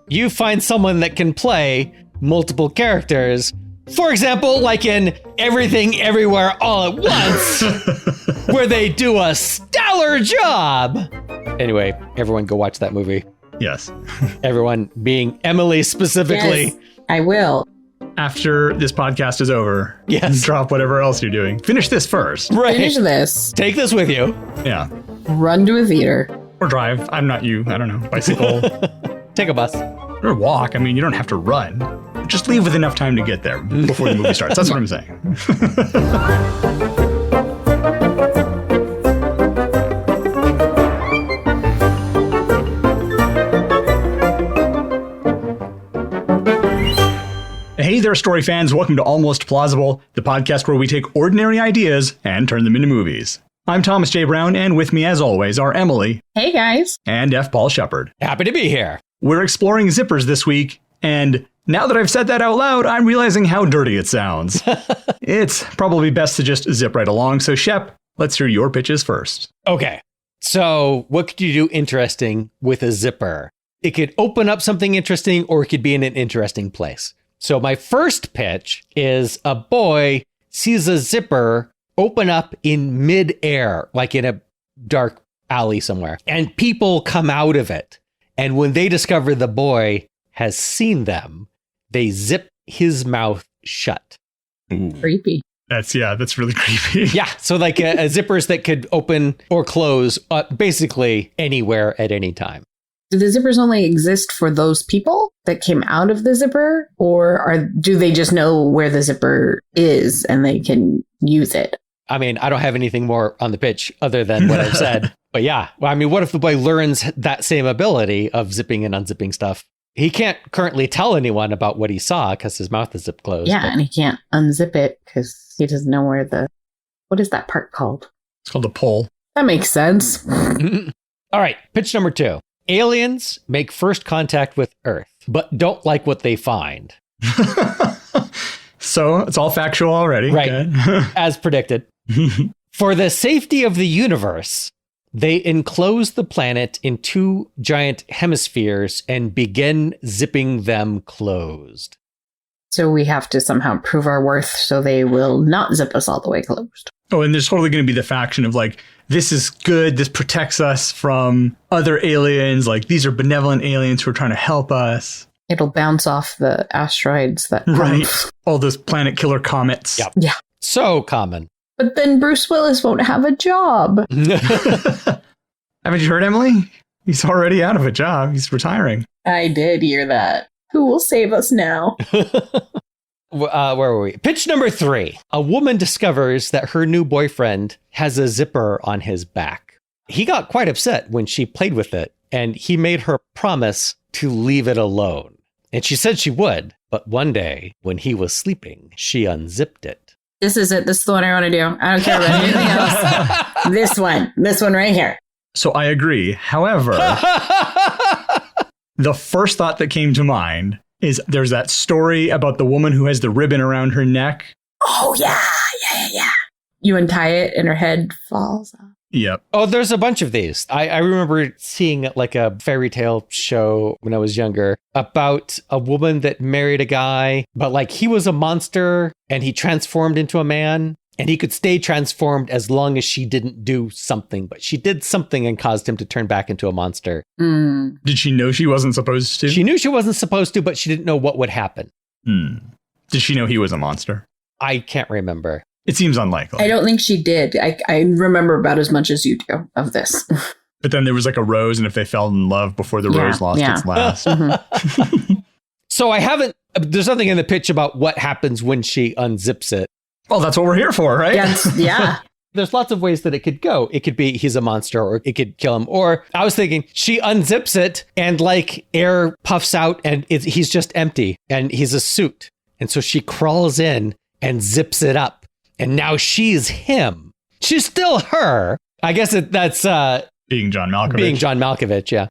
You find someone that can play multiple characters. For example, like in Everything Everywhere All at Once, where they do a stellar job. Anyway, everyone go watch that movie. Yes. Everyone, being Emily specifically. Yes, I will. After this podcast is over, Yes. Drop whatever else you're doing. Finish this first. Right. Finish this. Take this with you. Yeah. Run to a theater. Or drive. I'm not you. I don't know. Bicycle. Take a bus. Or walk. I mean, you don't have to run. Just leave with enough time to get there before the movie starts. That's what I'm saying. Hey there, story fans. Welcome to Almost Plausible, the podcast where we take ordinary ideas and turn them into movies. I'm Thomas J. Brown, and with me, as always, are Emily. Hey, guys. And F. Paul Shepard. Happy to be here. We're exploring zippers this week, and now that I've said that out loud, I'm realizing how dirty it sounds. It's probably best to just zip right along, so Shep, let's hear your pitches first. Okay. So what could you do interesting with a zipper? It could open up something interesting, or it could be in an interesting place. So my first pitch is a boy sees a zipper open up in midair, like in a dark alley somewhere, and people come out of it. And when they discover the boy has seen them, they zip his mouth shut. Ooh. Creepy. That's really creepy. Yeah. So like a zippers that could open or close basically anywhere at any time. Do the zippers only exist for those people that came out of the zipper? Or do they just know where the zipper is and they can use it? I mean, I don't have anything more on the pitch other than what I've said. But yeah, well, I mean, what if the boy learns that same ability of zipping and unzipping stuff? He can't currently tell anyone about what he saw because his mouth is zipped closed. Yeah, and he can't unzip it because he doesn't know where what is that part called? It's called a pole. That makes sense. All right, pitch number 2. Aliens make first contact with Earth, but don't like what they find. So it's all factual already. Right. Okay. As predicted. For the safety of the universe, they enclose the planet in 2 giant hemispheres and begin zipping them closed. So we have to somehow prove our worth so they will not zip us all the way closed. Oh, and there's totally going to be the faction of like, this is good. This protects us from other aliens. Like, these are benevolent aliens who are trying to help us. It'll bounce off the asteroids that Right. All those planet killer comets. Yep. Yeah. So common. But then Bruce Willis won't have a job. Haven't you heard, Emily? He's already out of a job. He's retiring. I did hear that. Who will save us now? Where were we? Pitch number 3. A woman discovers that her new boyfriend has a zipper on his back. He got quite upset when she played with it, and he made her promise to leave it alone. And she said she would, but one day, when he was sleeping, she unzipped it. This is it. This is the one I want to do. I don't care about anything else. This one right here. So I agree. However, the first thought that came to mind is there's that story about the woman who has the ribbon around her neck. Oh, yeah. You untie it and her head falls off. Yep. Oh, there's a bunch of these. I remember seeing like a fairy tale show when I was younger about a woman that married a guy, but like he was a monster and he transformed into a man. And he could stay transformed as long as she didn't do something. But she did something and caused him to turn back into a monster. Mm. Did she know she wasn't supposed to? She knew she wasn't supposed to, but she didn't know what would happen. Did she know he was a monster? I can't remember. It seems unlikely. I don't think she did. I remember about as much as you do of this. But then there was like a rose, and if they fell in love before the rose lost its last. So there's nothing in the pitch about what happens when she unzips it. Well, that's what we're here for, right? Yeah. There's lots of ways that it could go. It could be he's a monster, or it could kill him. Or I was thinking she unzips it and like air puffs out and he's just empty and he's a suit. And so she crawls in and zips it up. And now she's him. She's still her. I guess that's being John Malkovich. Being John Malkovich, yeah.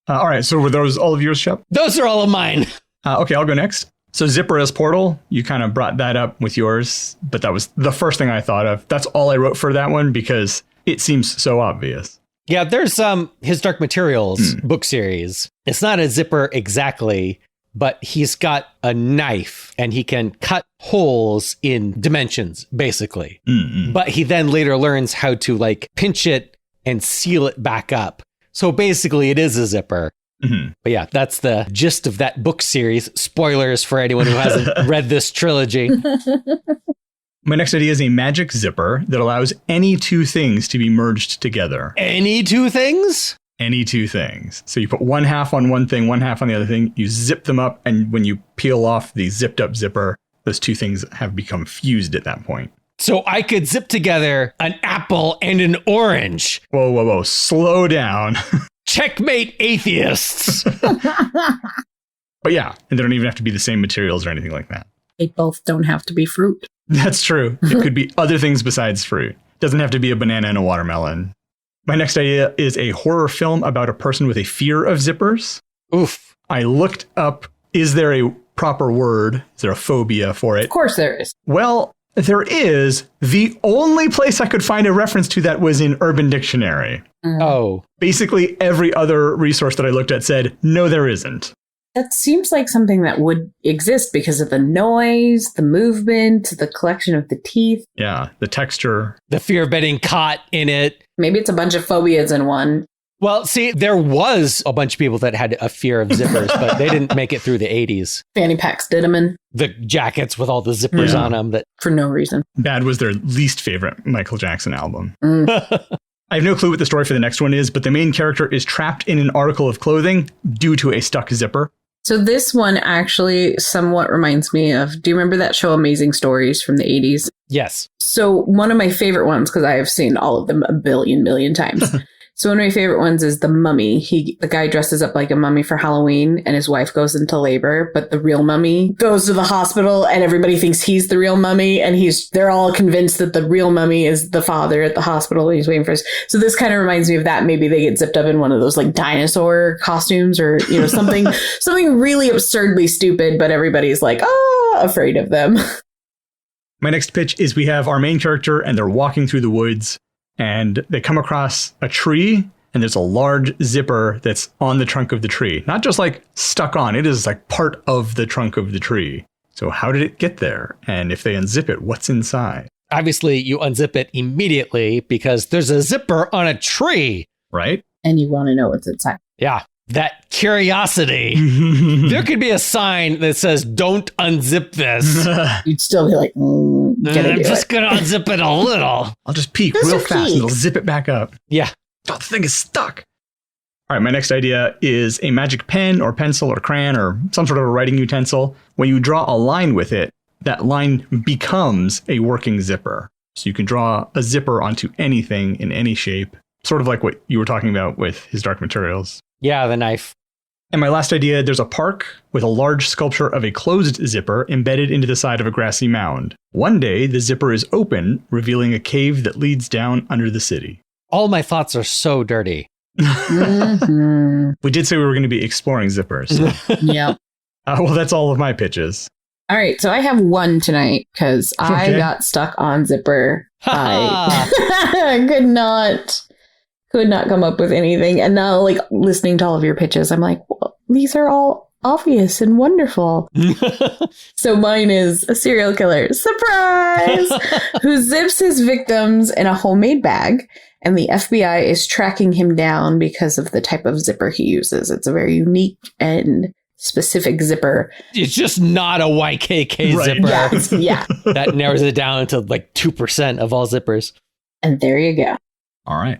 All right. So were those all of yours, Shep? Those are all of mine. Okay, I'll go next. So zipper as portal, you kind of brought that up with yours, but that was the first thing I thought of. That's all I wrote for that one because it seems so obvious. Yeah, there's his Dark Materials book series. It's not a zipper exactly, but he's got a knife and he can cut holes in dimensions, basically. But he then later learns how to like pinch it and seal it back up. So basically it is a zipper. But yeah, that's the gist of that book series. Spoilers for anyone who hasn't read this trilogy. My next idea is a magic zipper that allows any two things to be merged together. Any two things? Any two things. So you put one half on one thing, one half on the other thing, you zip them up, and when you peel off the zipped up zipper, those two things have become fused at that point. So I could zip together an apple and an orange. Whoa, whoa, whoa. Slow down. Checkmate, atheists. But yeah, and they don't even have to be the same materials or anything like that. They both don't have to be fruit. That's true. It could be other things besides fruit. Doesn't have to be a banana and a watermelon. My next idea is a horror film about a person with a fear of zippers. Oof. I looked up, is there a proper word? Is there a phobia for it? Of course there is. Well, there is. The only place I could find a reference to that was in Urban Dictionary. Oh. Basically, every other resource that I looked at said, no, there isn't. That seems like something that would exist because of the noise, the movement, the collection of the teeth. Yeah, the texture. The fear of getting caught in it. Maybe it's a bunch of phobias in one. Well, see, there was a bunch of people that had a fear of zippers, but they didn't make it through the 80s. Fanny packs did them in. The jackets with all the zippers on them. That for no reason. Bad was their least favorite Michael Jackson album. I have no clue what the story for the next one is, but the main character is trapped in an article of clothing due to a stuck zipper. So this one actually somewhat reminds me of, do you remember that show Amazing Stories from the 80s? Yes. So one of my favorite ones, because I have seen all of them a million times. So one of my favorite ones is The Mummy. The guy dresses up like a mummy for Halloween and his wife goes into labor, but the real mummy goes to the hospital and everybody thinks he's the real mummy and they're all convinced that the real mummy is the father at the hospital and he's waiting for us. So this kind of reminds me of that. Maybe they get zipped up in one of those like dinosaur costumes or, something really absurdly stupid, but everybody's like, afraid of them. My next pitch is we have our main character and they're walking through the woods. And they come across a tree and there's a large zipper that's on the trunk of the tree. Not just like stuck on, it is like part of the trunk of the tree. So how did it get there? And if they unzip it, what's inside? Obviously, you unzip it immediately because there's a zipper on a tree. Right? And you want to know what's inside. Yeah. That curiosity. There could be a sign that says, don't unzip this. You'd still be like, I'm just going to unzip it a little. I'll just peek real fast and it'll zip it back up. Yeah. Oh, the thing is stuck. All right, my next idea is a magic pen or pencil or crayon or some sort of a writing utensil. When you draw a line with it, that line becomes a working zipper. So you can draw a zipper onto anything in any shape, sort of like what you were talking about with his Dark Materials. Yeah, the knife. And my last idea, there's a park with a large sculpture of a closed zipper embedded into the side of a grassy mound. One day, the zipper is open, revealing a cave that leads down under the city. All my thoughts are so dirty. We did say we were going to be exploring zippers. Yeah. Well, that's all of my pitches. All right, so I have one tonight because I got stuck on zipper. I could not come up with anything. And now, like, listening to all of your pitches, I'm like, well, these are all obvious and wonderful. So mine is a serial killer, surprise, who zips his victims in a homemade bag. And the FBI is tracking him down because of the type of zipper he uses. It's a very unique and specific zipper. It's just not a YKK zipper. Yeah. That narrows it down to like 2% of all zippers. And there you go. All right.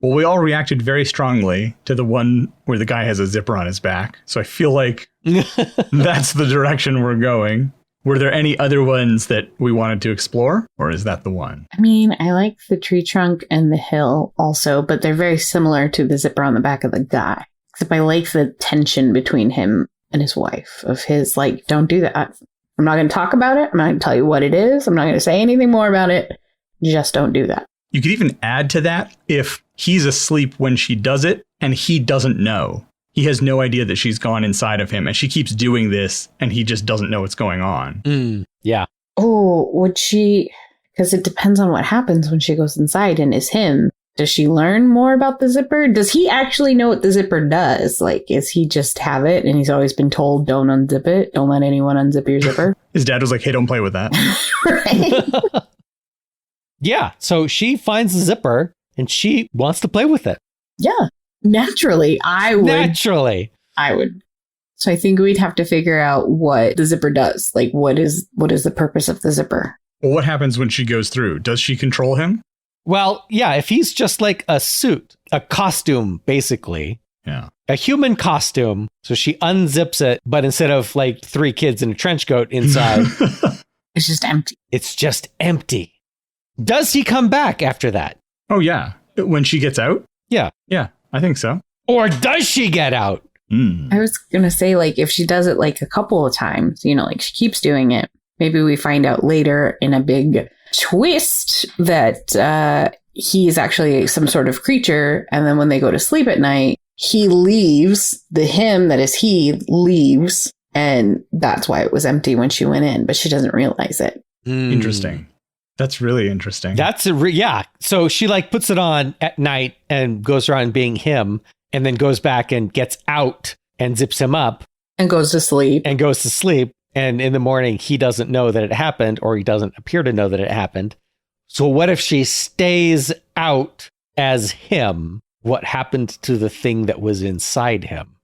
Well, we all reacted very strongly to the one where the guy has a zipper on his back. So I feel like that's the direction we're going. Were there any other ones that we wanted to explore, or is that the one? I mean, I like the tree trunk and the hill also, but they're very similar to the zipper on the back of the guy. Except I like the tension between him and his wife of his, like, don't do that. I'm not going to talk about it. I'm not going to tell you what it is. I'm not going to say anything more about it. Just don't do that. You could even add to that if he's asleep when she does it and he doesn't know. He has no idea that she's gone inside of him and she keeps doing this and he just doesn't know what's going on. Yeah. Oh, would she? Because it depends on what happens when she goes inside and is him. Does she learn more about the zipper? Does he actually know what the zipper does? Like, is he just have it and he's always been told, don't unzip it. Don't let anyone unzip your zipper. His dad was like, hey, don't play with that. Right. Yeah. So she finds the zipper and she wants to play with it. Yeah. Naturally, I would. Naturally. I would. So I think we'd have to figure out what the zipper does. Like, what is the purpose of the zipper? Well, what happens when she goes through? Does she control him? Well, yeah, if he's just like a suit, a costume, basically. Yeah. A human costume. So she unzips it, but instead of like 3 kids in a trench coat inside, It's just empty. it's just empty. Does he come back after that? Oh, yeah. When she gets out? Yeah. Yeah, I think so. Or does she get out? Mm. I was going to say, like, if she does it like a couple of times, you know, like she keeps doing it, maybe we find out later in a big twist that he's actually some sort of creature. And then when they go to sleep at night, he leaves, the him that is he leaves. And that's why it was empty when she went in, but she doesn't realize it. Interesting. That's really interesting. That's yeah. So she like puts it on at night and goes around being him and then goes back and gets out and zips him up And goes to sleep. and goes to sleep. And in the morning, he doesn't know that it happened, or he doesn't appear to know that it happened. So what if she stays out as him? What happened to the thing that was inside him?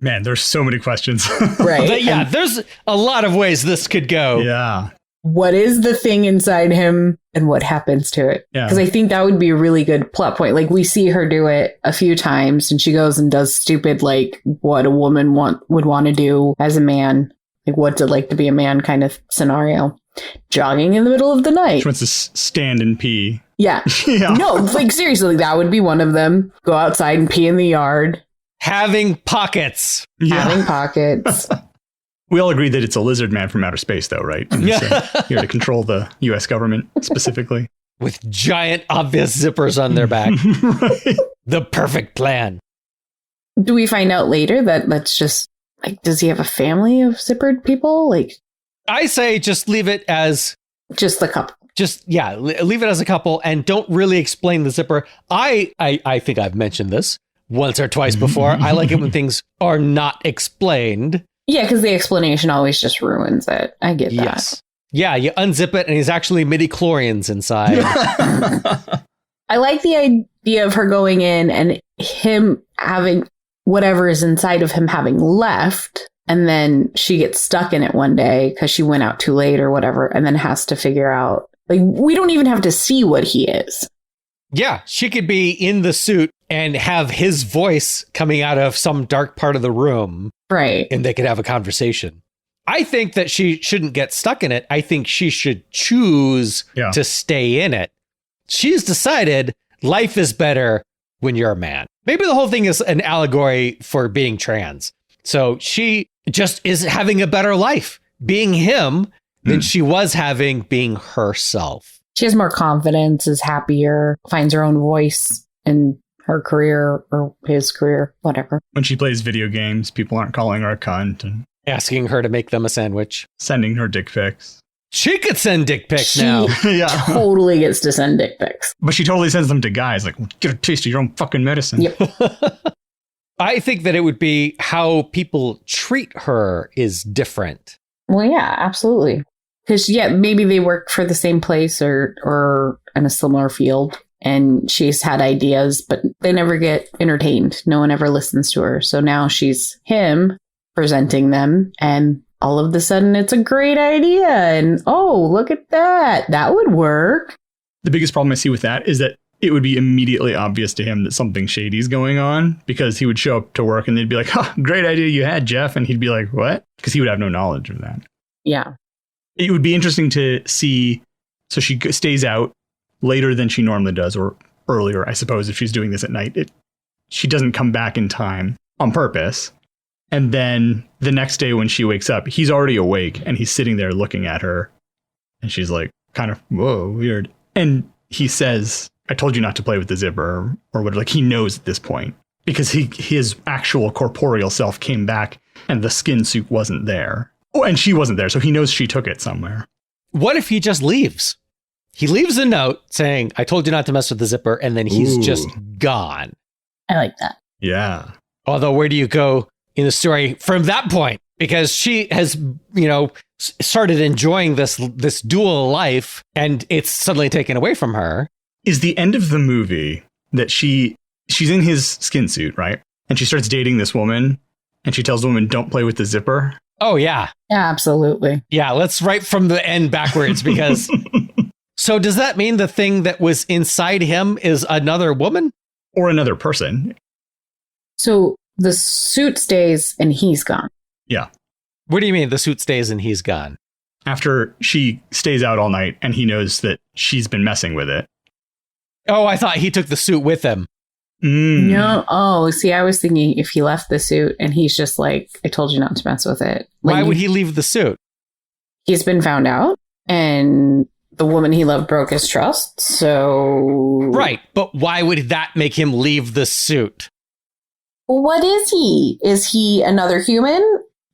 Man, there's so many questions. Right. But yeah, there's a lot of ways this could go. Yeah. What is the thing inside him and what happens to it? Yeah. Because I think that would be a really good plot point. Like, we see her do it a few times and she goes and does stupid, like what a woman would want to do as a man. Like, what's it like to be a man kind of scenario. Jogging in the middle of the night. She wants to stand and pee. Yeah. Yeah. No, like seriously, that would be one of them. Go outside and pee in the yard. Having pockets. Having pockets. We all agree that it's a lizard man from outer space, though, right? Yeah. Here to control the U.S. government specifically. With giant obvious zippers on their back. Right. The perfect plan. Do we find out later that that's just like, does he have a family of zippered people? Like, I say just leave it as just the couple. leave it as a couple and don't really explain the zipper. I think I've mentioned this once or twice before. I like it when things are not explained. Yeah, because the explanation always just ruins it. I get that. Yes. Yeah, you unzip it and he's actually midi-chlorians inside. I like the idea of her going in and him having whatever is inside of him having left. And then she gets stuck in it one day because she went out too late or whatever, and then has to figure out, like, we don't even have to see what he is. Yeah, she could be in the suit and have his voice coming out of some dark part of the room. Right. And they could have a conversation. I think that she shouldn't get stuck in it. I think she should choose to stay in it. She's decided life is better when you're a man. Maybe the whole thing is an allegory for being trans. So she just is having a better life being him than she was having being herself. She has more confidence, is happier, finds her own voice in her career or his career, whatever. When she plays video games, people aren't calling her a cunt and Asking her to make them a sandwich. sending her dick pics. She could send dick pics She now. Yeah. totally gets to send dick pics. But she totally sends them to guys, like, get a taste of your own fucking medicine. Yep. I think that it would be how people treat her is different. Well, yeah, absolutely. Because, yeah, maybe they work for the same place or in a similar field. And she's had ideas, but they never get entertained. No one ever listens to her. So now she's him presenting them. And all of a sudden, it's a great idea. And, oh, look at that. That would work. The biggest problem I see with that is that it would be immediately obvious to him that something shady is going on, because he would show up to work and they'd be like, huh, great idea you had, Jeff. And he'd be like, what? Because he would have no knowledge of that. Yeah. It would be interesting to see. So she stays out later than she normally does, or earlier, I suppose, if she's doing this at night. She doesn't come back in time on purpose. And then the next day when she wakes up, he's already awake and he's sitting there looking at her. And she's like, kind of, whoa, weird. And he says, I told you not to play with the zipper, or whatever. Like, he knows at this point, because his actual corporeal self came back and the skin suit wasn't there. Oh, and she wasn't there. So he knows she took it somewhere. What if he just leaves? He leaves a note saying, I told you not to mess with the zipper, and then he's just gone. I like that. Yeah. Although, where do you go in the story from that point? Because she has, started enjoying this dual life, and it's suddenly taken away from her. Is the end of the movie that she's in his skin suit, right? And she starts dating this woman, and she tells the woman, don't play with the zipper. Oh, yeah. Yeah, absolutely. Yeah, let's write from the end backwards, because... So does that mean the thing that was inside him is another woman? Or another person. So the suit stays and he's gone. Yeah. What do you mean the suit stays and he's gone? After she stays out all night and he knows that she's been messing with it. Oh, I thought he took the suit with him. No. Oh, see, I was thinking if he left the suit and he's just like, I told you not to mess with it. Why would he leave the suit? He's been found out and the woman he loved broke his trust. So. Right. But why would that make him leave the suit? What is he? Is he another human?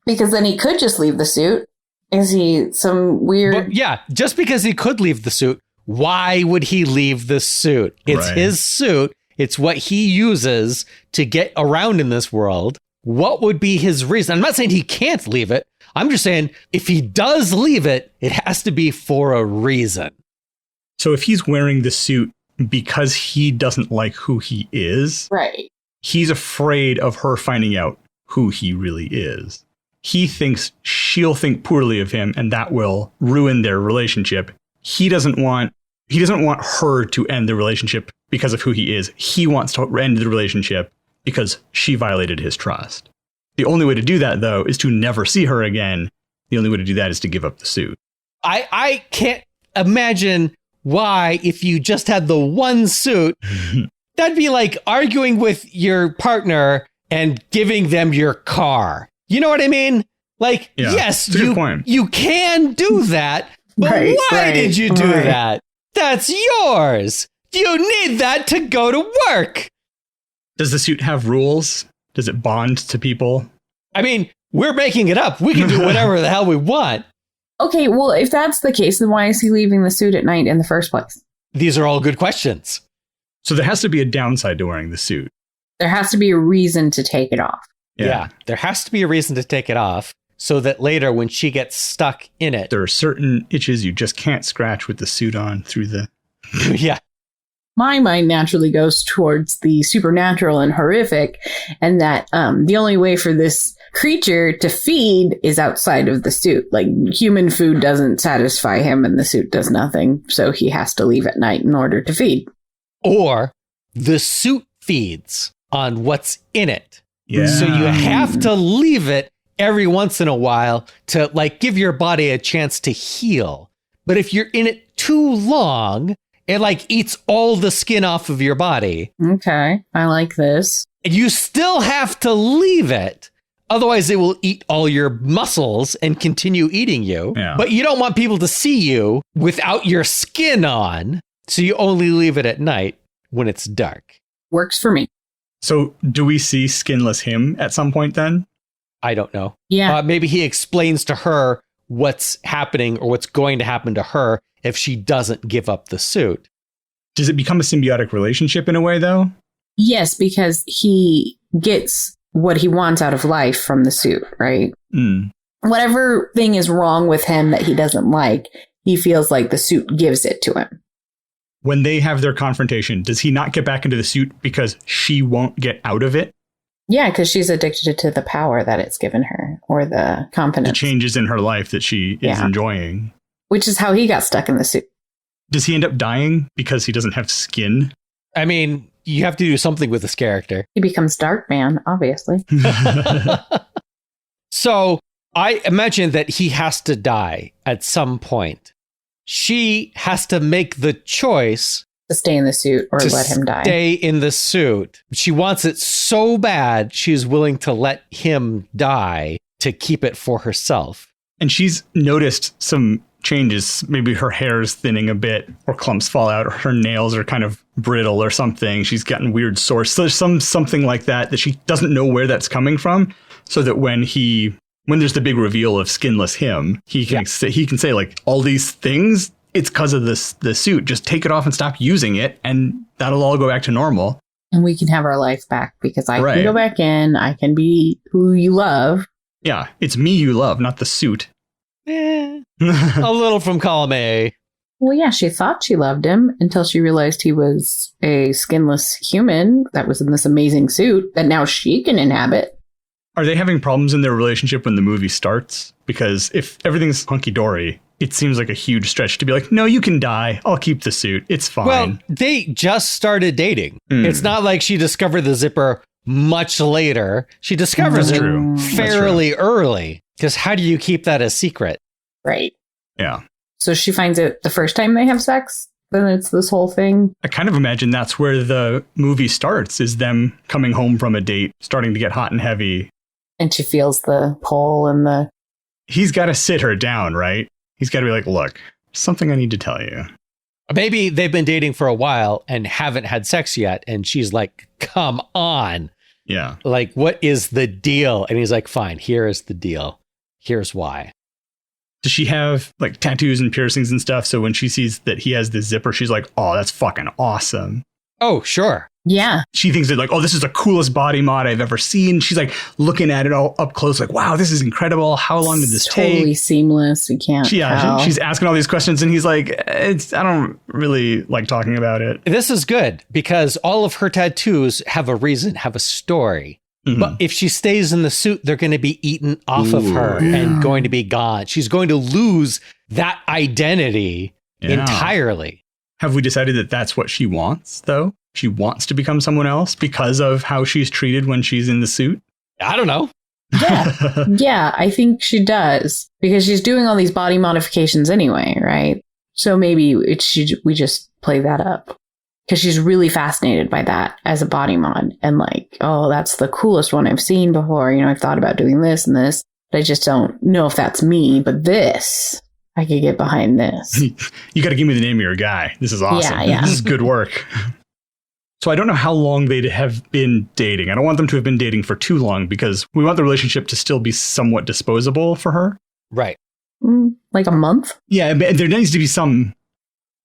Because then he could just leave the suit. Is he some weird... But yeah, just because he could leave the suit, why would he leave the suit? It's his suit. It's what he uses to get around in this world. What would be his reason? I'm not saying he can't leave it. I'm just saying if he does leave it, it has to be for a reason. So if he's wearing the suit because he doesn't like who he is... Right. He's afraid of her finding out who he really is. He thinks she'll think poorly of him and that will ruin their relationship. He doesn't want her to end the relationship because of who he is. He wants to end the relationship because she violated his trust. The only way to do that, though, is to never see her again. The only way to do that is to give up the suit. I can't imagine why, if you just had the one suit, that'd be like arguing with your partner and giving them your car. You know what I mean? Like, yes, you can do that, but why did you do that? That's yours. You need that to go to work. Does the suit have rules? Does it bond to people? I mean, we're making it up. We can do whatever the hell we want. Okay, well, if that's the case, then why is he leaving the suit at night in the first place? These are all good questions. So there has to be a downside to wearing the suit. There has to be a reason to take it off. Yeah, there has to be a reason to take it off so that later when she gets stuck in it. There are certain itches you just can't scratch with the suit on through the... Yeah. My mind naturally goes towards the supernatural and horrific, and that the only way for this creature to feed is outside of the suit. Like, human food doesn't satisfy him and the suit does nothing, so he has to leave at night in order to feed. Or the suit feeds on what's in it. Yeah. So you have to leave it every once in a while to like give your body a chance to heal. But if you're in it too long, it like eats all the skin off of your body. Okay, I like this. You still have to leave it. Otherwise, it will eat all your muscles and continue eating you. Yeah. But you don't want people to see you without your skin on. So you only leave it at night when it's dark. Works for me. So do we see skinless him at some point then? I don't know. Yeah. Maybe he explains to her what's happening or what's going to happen to her if she doesn't give up the suit. Does it become a symbiotic relationship in a way, though? Yes, because he gets what he wants out of life from the suit, right? Whatever thing is wrong with him that he doesn't like, he feels like the suit gives it to him. When they have their confrontation, does he not get back into the suit because she won't get out of it? Yeah, because she's addicted to the power that it's given her, or the confidence. The changes in her life that she is enjoying. Which is how he got stuck in the suit. Does he end up dying because he doesn't have skin? I mean, you have to do something with this character. He becomes Dark Man, obviously. So I imagine that he has to die at some point. She has to make the choice to stay in the suit or let him die. Stay in the suit. She wants it so bad, she's willing to let him die to keep it for herself. And she's noticed some changes. Maybe her hair is thinning a bit, or clumps fall out, or her nails are kind of brittle or something. She's gotten weird sores. So there's something like that she doesn't know where that's coming from. So that when there's the big reveal of skinless him, he can say like all these things it's because of the suit. Just take it off and stop using it, and that'll all go back to normal. And we can have our life back because I Right. can go back in. I can be who you love. Yeah, it's me you love, not the suit. A little from column A. Well, yeah, she thought she loved him until she realized he was a skinless human that was in this amazing suit that now she can inhabit. Are they having problems in their relationship when the movie starts? Because if everything's hunky-dory, it seems like a huge stretch to be like, no, you can die. I'll keep the suit. It's fine. Well, they just started dating. It's not like she discovered the zipper much later. She discovers That's it true. fairly early. Because how do you keep that a secret? Right. Yeah. So she finds it the first time they have sex. Then it's this whole thing. I kind of imagine that's where the movie starts, is them coming home from a date, starting to get hot and heavy. And she feels the pull and the... He's got to sit her down, right? He's got to be like, look, something I need to tell you. Maybe they've been dating for a while and haven't had sex yet. And she's like, come on. Yeah. Like, what is the deal? And he's like, fine, here is the deal. Here's why. Does she have like tattoos and piercings and stuff? So when she sees that he has this zipper, she's like, oh, that's fucking awesome. Oh, sure. Yeah. She thinks that like, oh, this is the coolest body mod I've ever seen. She's like looking at it all up close, like, wow, this is incredible. How long did this take? Totally seamless. You can't tell. She's asking all these questions and he's like, I don't really like talking about it. This is good because all of her tattoos have a reason, have a story. Mhm. But if she stays in the suit, they're going to be eaten off of her yeah. and going to be gone. She's going to lose that identity entirely. Have we decided that that's what she wants, though? She wants to become someone else because of how she's treated when she's in the suit? I don't know. Yeah. Yeah, I think she does because she's doing all these body modifications anyway, right? So maybe we just play that up because she's really fascinated by that as a body mod and like, oh, that's the coolest one I've seen before. You know, I've thought about doing this and this, but I just don't know if that's me. But this, I could get behind this. You got to give me the name of your guy. This is awesome. Yeah. This is good work. So I don't know how long they'd have been dating. I don't want them to have been dating for too long because we want the relationship to still be somewhat disposable for her. Right. Like a month? Yeah, but there needs to be some...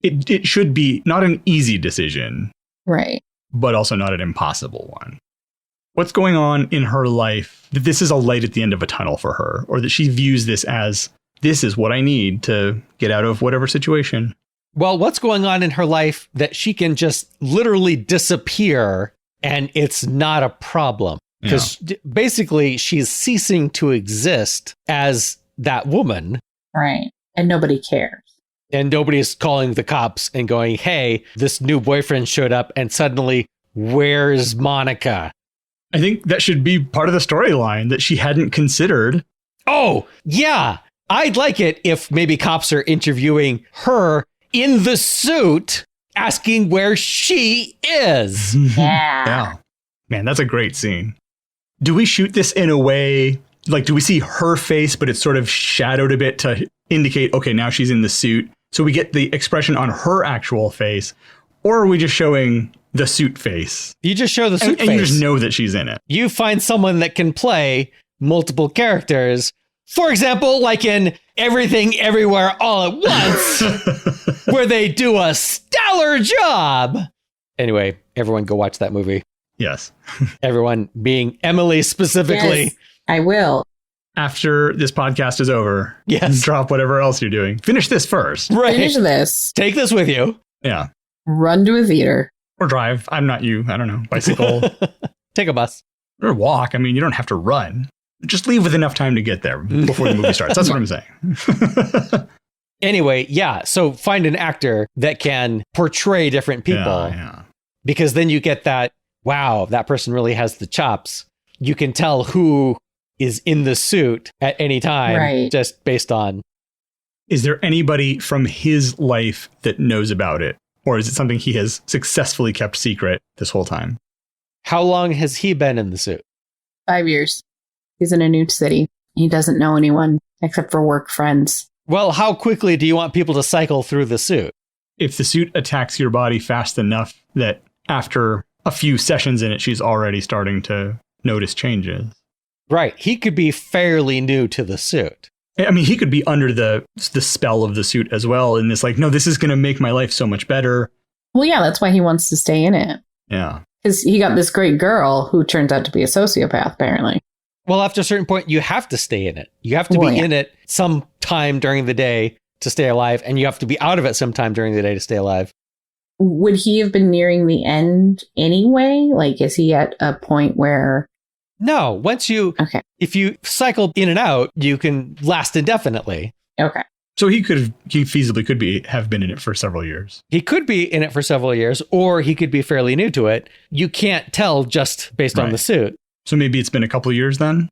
It should be not an easy decision, Right. but also not an impossible one. What's going on in her life that this is a light at the end of a tunnel for her, or that she views this as, this is what I need to get out of whatever situation? Well, what's going on in her life that she can just literally disappear and it's not a problem? Because basically she's ceasing to exist as that woman. Right. And nobody cares. And nobody's calling the cops and going, hey, this new boyfriend showed up and suddenly, where's Monica? I think that should be part of the storyline that she hadn't considered. Oh, yeah. I'd like it if maybe cops are interviewing her in the suit, asking where she is. Yeah. Man, that's a great scene. Do we shoot this in a way, like, do we see her face, but it's sort of shadowed a bit to indicate, okay, now she's in the suit? So we get the expression on her actual face, or are we just showing the suit face? You just show the suit face. And you just know that she's in it. You find someone that can play multiple characters. For example, like in Everything Everywhere All at Once, where they do a stellar job. Anyway, everyone go watch that movie. Yes. Everyone being Emily specifically. Yes, I will. After this podcast is over, Yes. drop whatever else you're doing. Finish this first. Right. Finish this. Take this with you. Yeah. Run to a theater. Or drive. I'm not you. I don't know. Bicycle. Take a bus. Or walk. I mean, you don't have to run. Just leave with enough time to get there before the movie starts. That's what I'm saying. Anyway, yeah. So find an actor that can portray different people. Yeah. Because then you get that, wow, that person really has the chops. You can tell who is in the suit at any time, Right. just based on. Is there anybody from his life that knows about it? Or is it something he has successfully kept secret this whole time? How long has he been in the suit? 5 years. He's in a new city. He doesn't know anyone except for work friends. Well, how quickly do you want people to cycle through the suit? If the suit attacks your body fast enough that after a few sessions in it, she's already starting to notice changes. Right. He could be fairly new to the suit. I mean, he could be under the spell of the suit as well. And it's like, no, this is going to make my life so much better. Well, yeah, that's why he wants to stay in it. Yeah. Because he got this great girl who turns out to be a sociopath, apparently. Well, after a certain point, you have to stay in it. You have to be in it some time during the day to stay alive, and you have to be out of it sometime during the day to stay alive. Would he have been nearing the end anyway? Like, is he at a point where... No, if you cycle in and out, you can last indefinitely. Okay. So he feasibly could have been in it for several years. He could be in it for several years, or he could be fairly new to it. You can't tell just based on the suit. So maybe it's been a couple of years then?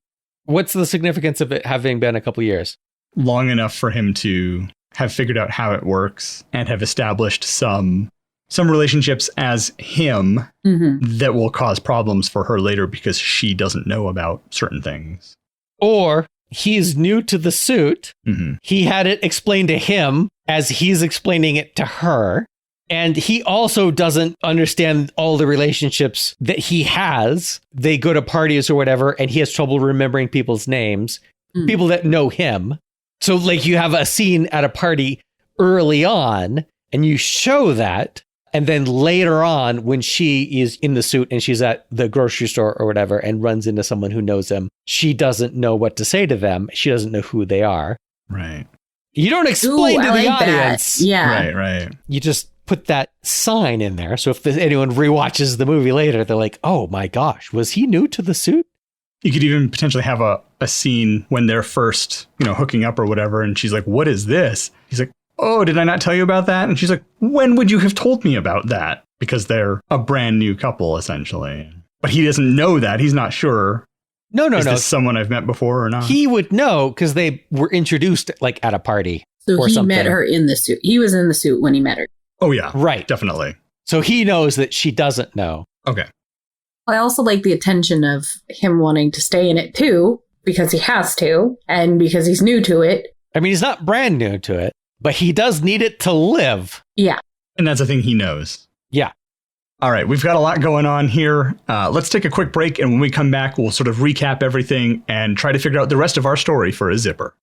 What's the significance of it having been a couple of years? Long enough for him to have figured out how it works and have established some relationships as him that will cause problems for her later because she doesn't know about certain things. Or he's new to the suit. He had it explained to him as he's explaining it to her. And he also doesn't understand all the relationships that he has. They go to parties or whatever, and he has trouble remembering people's names, people that know him. So like you have a scene at a party early on, and you show that. And then later on, when she is in the suit and she's at the grocery store or whatever and runs into someone who knows them, she doesn't know what to say to them. She doesn't know who they are. Right. You don't explain to the audience. That. Yeah. Right. You just put that sign in there. So if anyone rewatches the movie later, they're like, oh my gosh, was he new to the suit? You could even potentially have a scene when they're first, hooking up or whatever. And she's like, what is this? He's like, oh, did I not tell you about that? And she's like, when would you have told me about that? Because they're a brand new couple, essentially. But he doesn't know that. He's not sure. No. Is this someone I've met before or not? He would know because they were introduced like at a party. So or he something. met her in the suit. He was in the suit when he met her. Oh, yeah. Right. Definitely. So he knows that she doesn't know. Okay. I also like the attention of him wanting to stay in it, too, because he has to and because he's new to it. I mean, he's not brand new to it, but he does need it to live. Yeah. And that's a thing he knows. Yeah. All right. We've got a lot going on here. Let's take a quick break. And when we come back, we'll sort of recap everything and try to figure out the rest of our story for a zipper.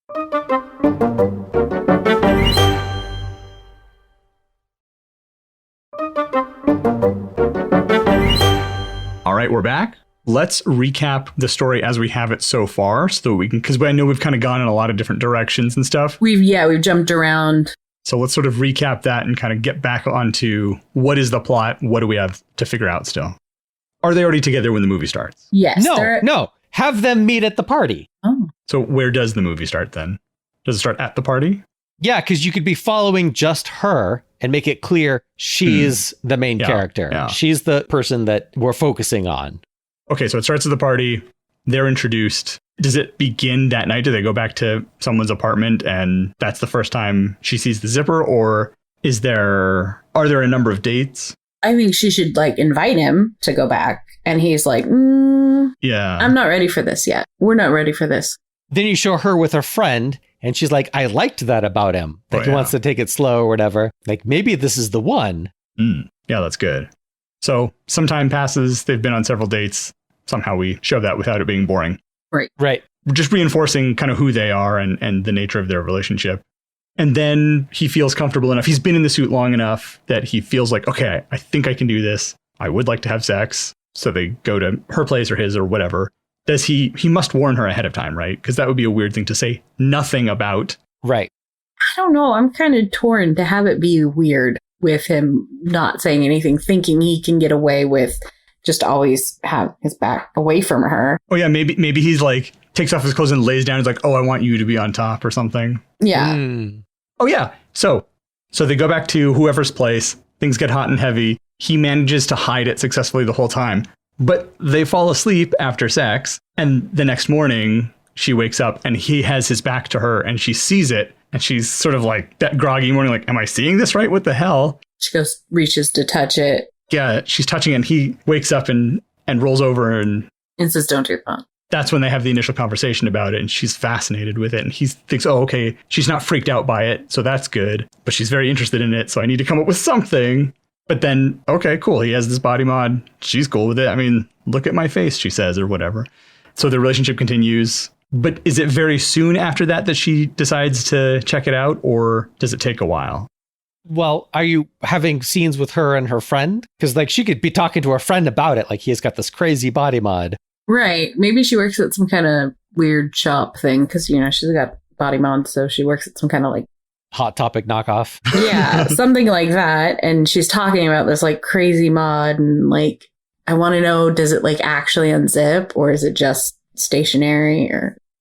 All right, we're back. Let's recap the story as we have it so far so that we can, because I know we've kind of gone in a lot of different directions and stuff. We've jumped around. So let's sort of recap that and kind of get back onto what is the plot? What do we have to figure out still? Are they already together when the movie starts? Yes. No. Have them meet at the party. Oh. So where does the movie start then? Does it start at the party? Yeah, because you could be following just her and make it clear she's the main character. Yeah. She's the person that we're focusing on. Okay, so it starts at the party. They're introduced. Does it begin that night? Do they go back to someone's apartment and that's the first time she sees the zipper? Or are there a number of dates? I think she should invite him to go back. And he's like, yeah, I'm not ready for this yet. We're not ready for this. Then you show her with her friend and she's like, I liked that about him. He wants to take it slow or whatever. Like, maybe this is the one. Yeah, that's good. So some time passes. They've been on several dates. Somehow we show that without it being boring. Right. Just reinforcing kind of who they are and the nature of their relationship. And then he feels comfortable enough. He's been in the suit long enough that he feels like, okay, I think I can do this. I would like to have sex. So they go to her place or his or whatever. He must warn her ahead of time, right? Because that would be a weird thing to say nothing about. Right. I don't know. I'm kind of torn to have it be weird with him not saying anything, thinking he can get away with just always have his back away from her. Oh, yeah. Maybe he's like takes off his clothes and lays down. He's like, oh, I want you to be on top or something. Yeah. Oh, yeah. So they go back to whoever's place. Things get hot and heavy. He manages to hide it successfully the whole time. But they fall asleep after sex. And the next morning, she wakes up and he has his back to her and she sees it. And she's sort of like that groggy morning, like, am I seeing this right? What the hell? She reaches to touch it. Yeah, she's touching it and he wakes up and rolls over and says, don't do that. That's when they have the initial conversation about it. And she's fascinated with it. And he thinks, oh, okay, she's not freaked out by it. So that's good. But she's very interested in it. So I need to come up with something. But then, okay, cool. He has this body mod. She's cool with it. I mean, look at my face, she says, or whatever. So the relationship continues. But is it very soon after that she decides to check it out, or does it take a while? Well, are you having scenes with her and her friend? Because like she could be talking to her friend about it. Like he has got this crazy body mod. Right. Maybe she works at some kind of weird shop thing because, she's got body mods. So she works at some kind of like Hot Topic knockoff. Yeah, something like that. And she's talking about this like crazy mod. And like, I want to know, does it like actually unzip or is it just stationary?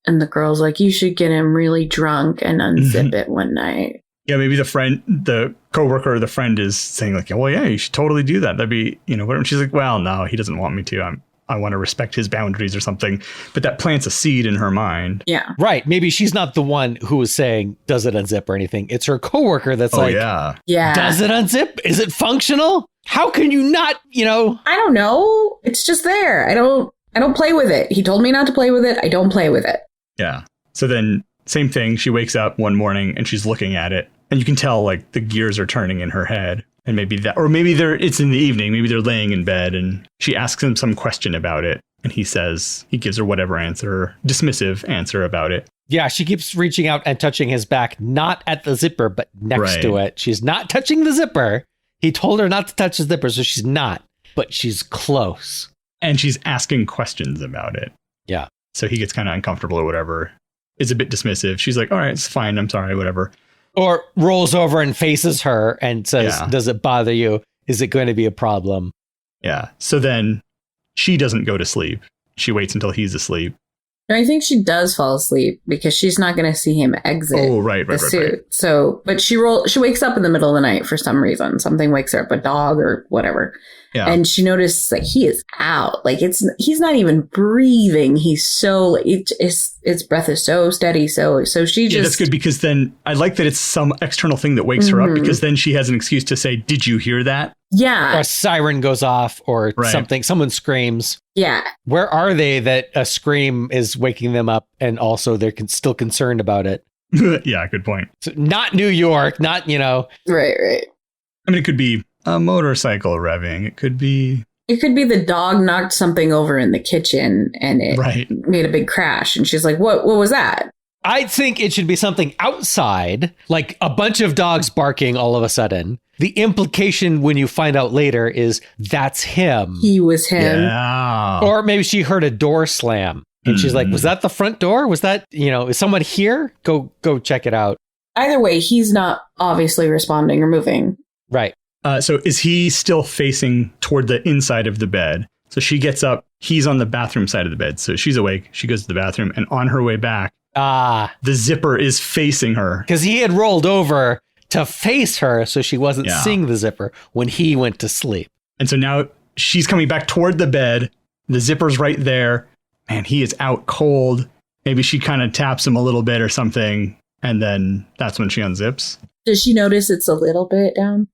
And the girl's like, you should get him really drunk and unzip it one night. Yeah, maybe the coworker or the friend is saying like, well, yeah, you should totally do that. That'd be, whatever. And she's like, well, no, he doesn't want me to. I want to respect his boundaries or something. But that plants a seed in her mind. Yeah. Right. Maybe she's not the one who was saying, does it unzip or anything? It's her coworker that's yeah. Does it unzip? Is it functional? How can you not, I don't know. It's just there. I don't play with it. He told me not to play with it. I don't play with it. Yeah. So then same thing. She wakes up one morning and she's looking at it. And you can tell like the gears are turning in her head. And maybe it's in the evening. Maybe they're laying in bed and she asks him some question about it. And he gives her whatever answer, dismissive answer about it. Yeah, she keeps reaching out and touching his back, not at the zipper, but next to it. She's not touching the zipper. He told her not to touch the zipper, so she's not. But she's close. And she's asking questions about it. Yeah. So he gets kind of uncomfortable or whatever. Is a bit dismissive. She's like, all right, it's fine. I'm sorry, whatever. Or rolls over and faces her and says, does it bother you? Is it going to be a problem? Yeah. So then she doesn't go to sleep. She waits until he's asleep. And I think she does fall asleep because she's not going to see him exit the suit. Right. So, but she wakes up in the middle of the night for some reason. Something wakes her up, a dog or whatever. Yeah. And she notices that he is out. Like he's not even breathing. He's so his breath is so steady. So she just that's good because then I like that it's some external thing that wakes her up because then she has an excuse to say, "Did you hear that?" Yeah. Or a siren goes off or something. Someone screams. Yeah. Where are they that a scream is waking them up and also they're still concerned about it? Yeah, good point. So not New York, not, Right. I mean, it could be a motorcycle revving. It could be the dog knocked something over in the kitchen and it made a big crash. And she's like, what was that? I think it should be something outside, like a bunch of dogs barking all of a sudden. The implication when you find out later is that's him. He was him. Yeah. Or maybe she heard a door slam and she's like, was that the front door? Was that, is someone here? Go check it out. Either way, he's not obviously responding or moving. Right. So is he still facing toward the inside of the bed? So she gets up. He's on the bathroom side of the bed. So she's awake. She goes to the bathroom and on her way back, the zipper is facing her. Because he had rolled over to face her, so she wasn't seeing the zipper when he went to sleep. And so now she's coming back toward the bed. The zipper's right there. Man, he is out cold. Maybe she kind of taps him a little bit or something. And then that's when she unzips. Does she notice it's a little bit down?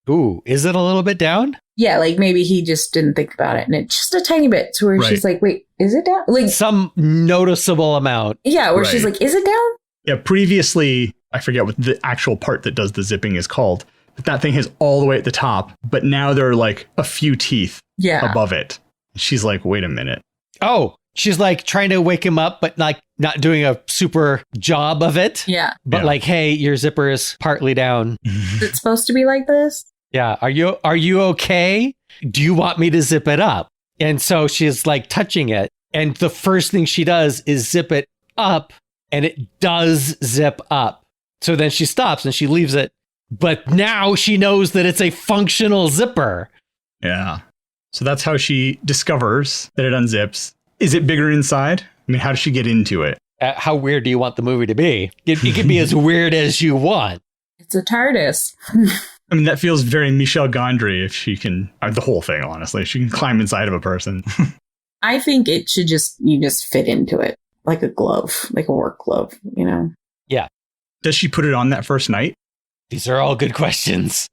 Ooh, is it a little bit down? Yeah, like maybe he just didn't think about it. And it's just a tiny bit to where she's like, wait, is it down? Like some noticeable amount. Yeah, where she's like, is it down? Yeah, previously, I forget what the actual part that does the zipping is called, but that thing is all the way at the top. But now there are like a few teeth above it. She's like, wait a minute. Oh, she's like trying to wake him up, but like not doing a super job of it. Yeah. But like, hey, your zipper is partly down. Is it supposed to be like this? Yeah. Are you okay? Do you want me to zip it up? And so she's like touching it. And the first thing she does is zip it up, and it does zip up. So then she stops and she leaves it. But now she knows that it's a functional zipper. Yeah. So that's how she discovers that it unzips. Is it bigger inside? I mean, how does she get into it? How weird do you want the movie to be? It can be as weird as you want. It's a TARDIS. I mean, that feels very Michel Gondry if she can, the whole thing, honestly. She can climb inside of a person. I think it should you just fit into it like a glove, like a work glove, you know? Yeah. Does she put it on that first night? These are all good questions.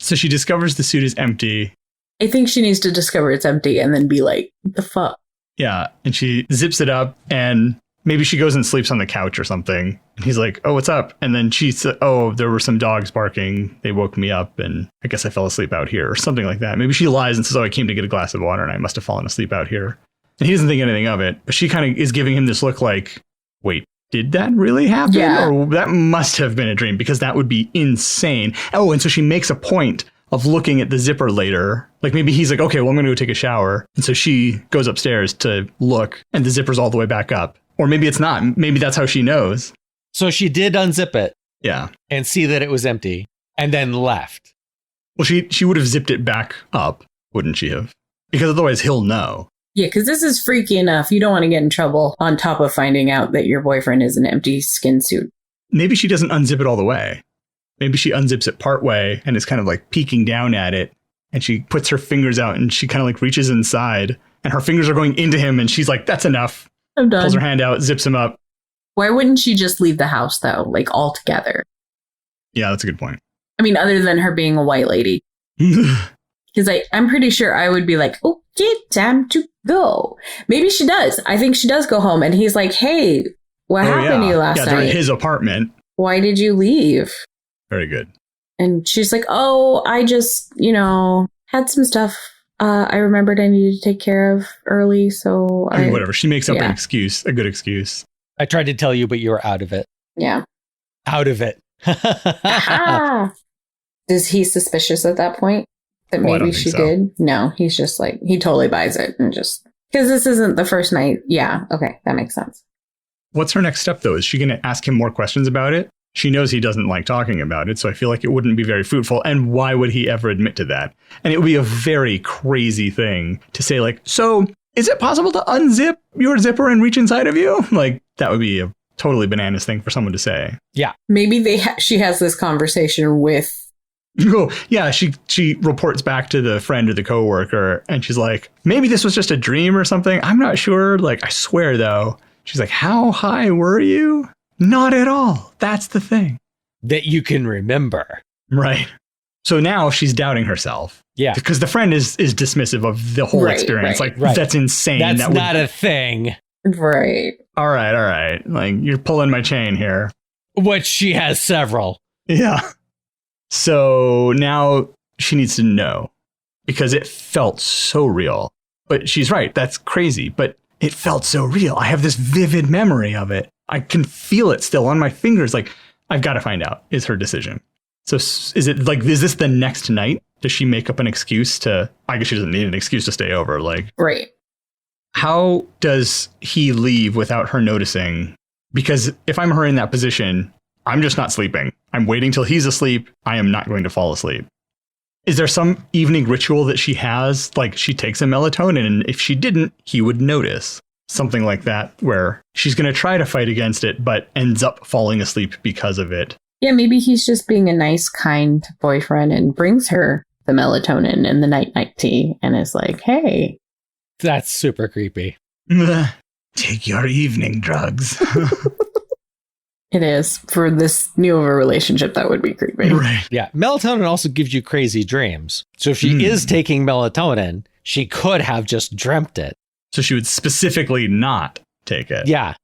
So she discovers the suit is empty. I think she needs to discover it's empty and then be like, what the fuck? Yeah. And she zips it up and maybe she goes and sleeps on the couch or something. And he's like, oh, what's up? And then she said, oh, there were some dogs barking. They woke me up and I guess I fell asleep out here or something like that. Maybe she lies and says, oh, I came to get a glass of water and I must have fallen asleep out here. And he doesn't think anything of it, but she kind of is giving him this look like, wait, did that really happen? Yeah. Or that must have been a dream, because that would be insane. Oh, and so she makes a point of looking at the zipper later. Like maybe he's like, okay, well, I'm going to go take a shower. And so she goes upstairs to look and the zipper's all the way back up. Or maybe it's not. Maybe that's how she knows. So she did unzip it. Yeah. And see that it was empty and then left. Well, she would have zipped it back up, wouldn't she have? Because otherwise he'll know. Yeah, because this is freaky enough. You don't want to get in trouble on top of finding out that your boyfriend is an empty skin suit. Maybe she doesn't unzip it all the way. Maybe she unzips it part way and is kind of like peeking down at it. And she puts her fingers out and she kind of like reaches inside and her fingers are going into him. And she's like, that's enough. I'm done. Pulls her hand out, zips him up. Why wouldn't she just leave the house, though? Like, altogether? Yeah, that's a good point. I mean, other than her being a white lady. Because I'm pretty sure I would be like, okay, time to go. Maybe she does. I think she does go home. And he's like, hey, what happened to you last night? Yeah, they're in his apartment. Why did you leave? Very good. And she's like, oh, I just, had some stuff I remembered I needed to take care of early. So I mean, whatever. She makes up an excuse, a good excuse. I tried to tell you, but you were out of it. Yeah. Out of it. Is he suspicious at that point that maybe she did? No, he's just like, he totally buys it and just, because this isn't the first night. Yeah. Okay. That makes sense. What's her next step, though? Is she going to ask him more questions about it? She knows he doesn't like talking about it, so I feel like it wouldn't be very fruitful. And why would he ever admit to that? And it would be a very crazy thing to say, like, so is it possible to unzip your zipper and reach inside of you? Like, that would be a totally bananas thing for someone to say. Yeah. Maybe she has this conversation with... Oh, yeah, she reports back to the friend or the coworker, and she's like, maybe this was just a dream or something. I'm not sure. Like, I swear, though. She's like, how high were you? Not at all. That's the thing. That you can remember. Right. So now she's doubting herself. Yeah. Because the friend is dismissive of the whole experience. Right, like, that's insane. That's not a thing. Right. All right. Like, you're pulling my chain here. Which she has several. Yeah. So now she needs to know. Because it felt so real. But she's right. That's crazy. But it felt so real. I have this vivid memory of it. I can feel it still on my fingers. Like, I've got to find out, is her decision. So is it like, is this the next night? Does she make up an excuse to, I guess she doesn't need an excuse to stay over. Like, right. How does he leave without her noticing? Because if I'm her in that position, I'm just not sleeping. I'm waiting till he's asleep. I am not going to fall asleep. Is there some evening ritual that she has? Like, she takes a melatonin, and if she didn't, he would notice. Something like that, where she's going to try to fight against it, but ends up falling asleep because of it. Yeah, maybe he's just being a nice, kind boyfriend and brings her the melatonin and the night-night tea and is like, hey. That's super creepy. Take your evening drugs. It is. For this new of a relationship, that would be creepy. Right. Yeah. Melatonin also gives you crazy dreams. So if she is taking melatonin, she could have just dreamt it. So she would specifically not take it. Yeah.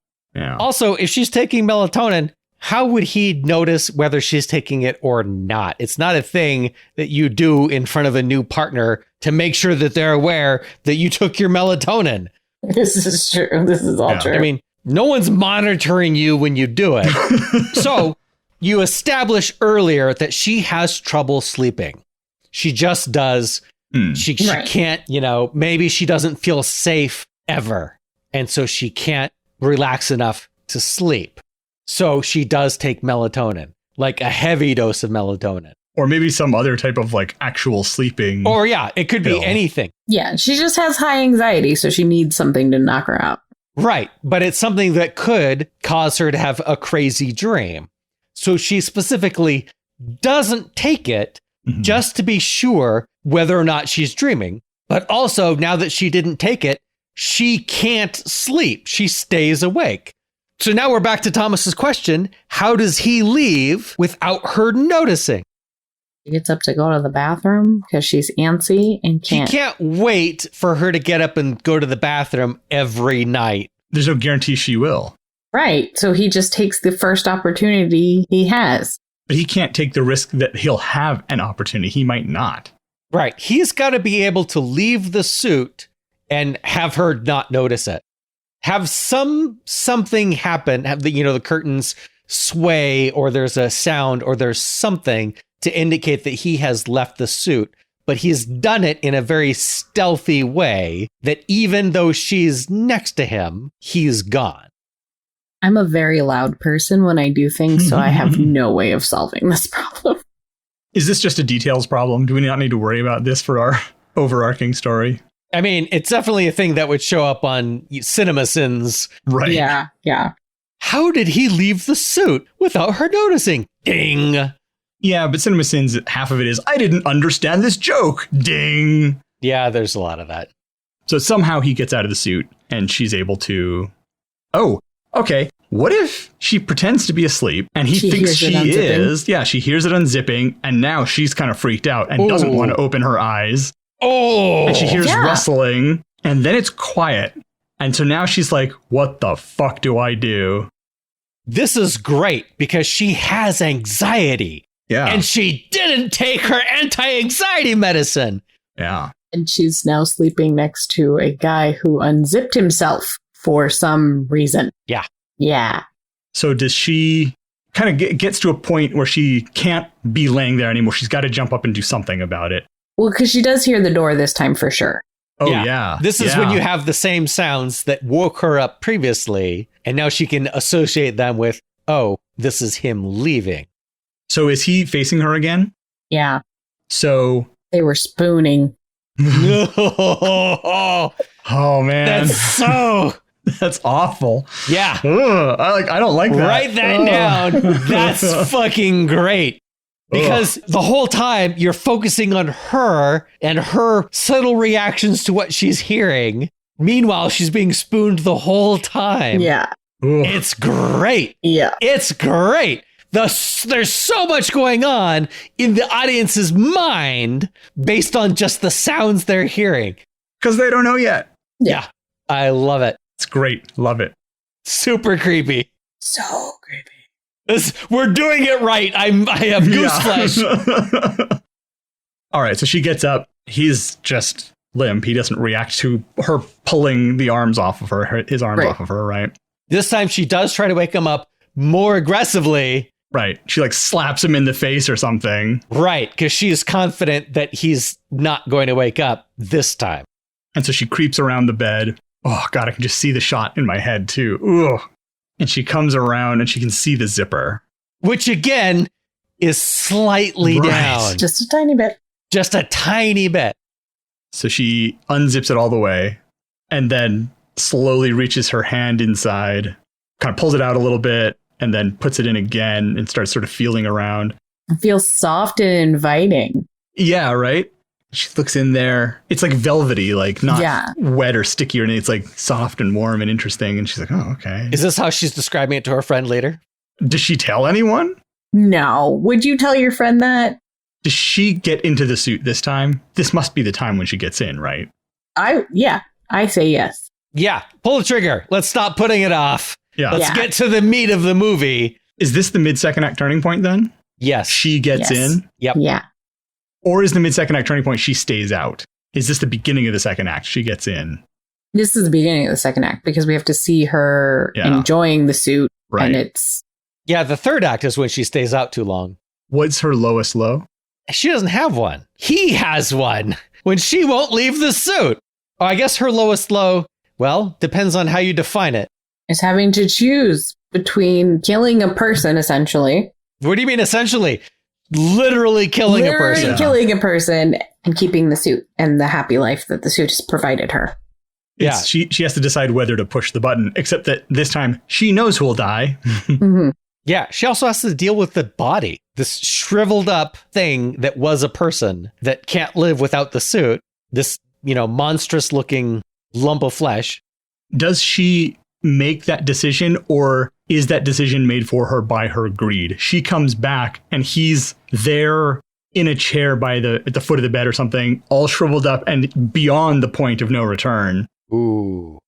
Also, if she's taking melatonin, how would he notice whether she's taking it or not? It's not a thing that you do in front of a new partner to make sure that they're aware that you took your melatonin. This is true. This is all true. I mean, no one's monitoring you when you do it. So you establish earlier that she has trouble sleeping. She just does. She can't, maybe she doesn't feel safe ever. And so she can't relax enough to sleep. So she does take melatonin, like a heavy dose of melatonin. Or maybe some other type of like actual sleeping. Or it could be anything. Yeah, she just has high anxiety, so she needs something to knock her out. Right. But it's something that could cause her to have a crazy dream. So she specifically doesn't take it just to be sure whether or not she's dreaming. But also, now that she didn't take it, she can't sleep. She stays awake. So now we're back to Thomas's question. How does he leave without her noticing? She gets up to go to the bathroom because she's antsy and can't. He can't wait for her to get up and go to the bathroom every night. There's no guarantee she will. Right. So he just takes the first opportunity he has. But he can't take the risk that he'll have an opportunity. He might not. Right. He's got to be able to leave the suit and have her not notice it. Have something happen, have the curtains sway, or there's a sound, or there's something to indicate that he has left the suit, but he's done it in a very stealthy way that even though she's next to him, he's gone. I'm a very loud person when I do things, so I have no way of solving this problem. Is this just a details problem? Do we not need to worry about this for our overarching story? I mean, it's definitely a thing that would show up on CinemaSins. Right. Yeah. How did he leave the suit without her noticing? Ding. Yeah, but CinemaSins, half of it is, I didn't understand this joke. Ding. Yeah, there's a lot of that. So somehow he gets out of the suit and she's able to... Oh, okay. What if she pretends to be asleep and he thinks she is? Yeah, she hears it unzipping and now she's kind of freaked out and doesn't want to open her eyes. Oh! And she hears rustling and then it's quiet. And so now she's like, what the fuck do I do? This is great because she has anxiety. Yeah. And she didn't take her anti-anxiety medicine. Yeah. And she's now sleeping next to a guy who unzipped himself for some reason. Yeah. Yeah. So does she kind of gets to a point where she can't be laying there anymore? She's got to jump up and do something about it. Well, because she does hear the door this time for sure. Oh, yeah. This is when you have the same sounds that woke her up previously, and now she can associate them with, oh, this is him leaving. So is he facing her again? Yeah. So... They were spooning. Oh, man. That's so... That's awful. Yeah. Ugh, I don't like that. Write that down. That's fucking great. Because the whole time you're focusing on her and her subtle reactions to what she's hearing. Meanwhile, she's being spooned the whole time. Yeah. Ugh. It's great. Yeah. It's great. There's so much going on in the audience's mind based on just the sounds they're hearing. Because they don't know yet. Yeah. I love it. It's great. Love it. Super creepy. So creepy. We're doing it right. I have goose flesh. All right. So she gets up. He's just limp. He doesn't react to her pulling the arms off of her, his arms off of her, right? This time she does try to wake him up more aggressively. Right. She like slaps him in the face or something. Right. Because she's confident that he's not going to wake up this time. And so she creeps around the bed. Oh, God, I can just see the shot in my head, too. Ugh. And she comes around and she can see the zipper. Which, again, is slightly down. Just a tiny bit. Just a tiny bit. So she unzips it all the way and then slowly reaches her hand inside, kind of pulls it out a little bit, and then puts it in again and starts sort of feeling around. It feels soft and inviting. Yeah, right? She looks in there. It's like velvety, like not wet or sticky or anything. It's like soft and warm and interesting. And she's like, oh, okay. Is this how she's describing it to her friend later? Does she tell anyone? No. Would you tell your friend that? Does she get into the suit this time? This must be the time when she gets in, right? I say yes. Yeah. Pull the trigger. Let's stop putting it off. Yeah. Let's get to the meat of the movie. Is this the mid-second act turning point then? Yes. She gets in? Yep. Yeah. Or is the mid-second act turning point she stays out? Is this the beginning of the second act? She gets in. This is the beginning of the second act because we have to see her enjoying the suit. Right. And it's... Yeah, the third act is when she stays out too long. What's her lowest low? She doesn't have one. He has one. When she won't leave the suit. Oh, I guess her lowest low, well, depends on how you define it. Is having to choose between killing a person, essentially. What do you mean, essentially? Literally killing a person. Literally killing a person and keeping the suit and the happy life that the suit has provided her. Yeah. She has to decide whether to push the button, except that this time she knows who will die. Mm-hmm. Yeah, she also has to deal with the body. This shriveled up thing that was a person that can't live without the suit. This, monstrous looking lump of flesh. Does she make that decision, or is that decision made for her by her greed? She comes back and he's there in a chair at the foot of the bed or something, all shriveled up and beyond the point of no return. Ooh.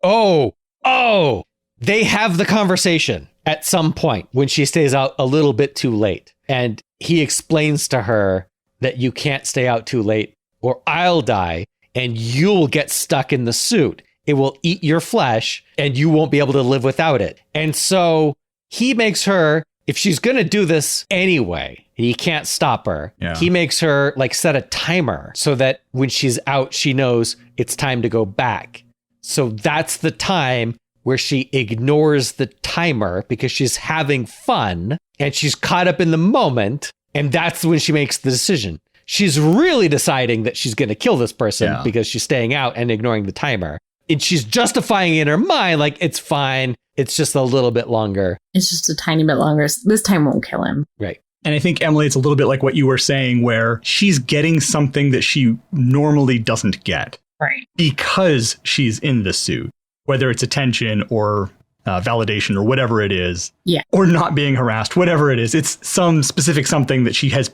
Oh, they have the conversation at some point when she stays out a little bit too late. And he explains to her that you can't stay out too late or I'll die. and you'll get stuck in the suit. It will eat your flesh and you won't be able to live without it. And so he makes her, if she's going to do this anyway, he can't stop her. Yeah. He makes her like set a timer so that when she's out, she knows it's time to go back. So that's the time where she ignores the timer because she's having fun and she's caught up in the moment. And that's when she makes the decision. She's really deciding that she's going to kill this person because she's staying out and ignoring the timer. And she's justifying in her mind, like, it's fine. It's just a little bit longer. It's just a tiny bit longer. This time won't kill him. Right. And I think, Emily, it's a little bit like what you were saying, where she's getting something that she normally doesn't get. Right. Because she's in the suit, whether it's attention or validation or whatever it is. Yeah. Or not being harassed, whatever it is. It's some specific something that she has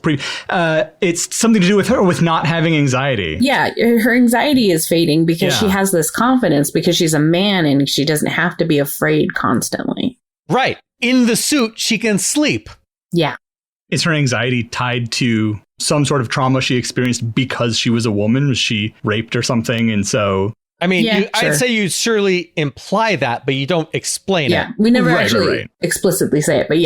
it's something to do with her with not having anxiety. Yeah. Her anxiety is fading because she has this confidence because she's a man and she doesn't have to be afraid constantly. Right. In the suit, she can sleep. Yeah. Is her anxiety tied to some sort of trauma she experienced because she was a woman? Was she raped or something? And so... I mean, I'd say you surely imply that, but you don't explain it. Yeah, we never actually explicitly say it, but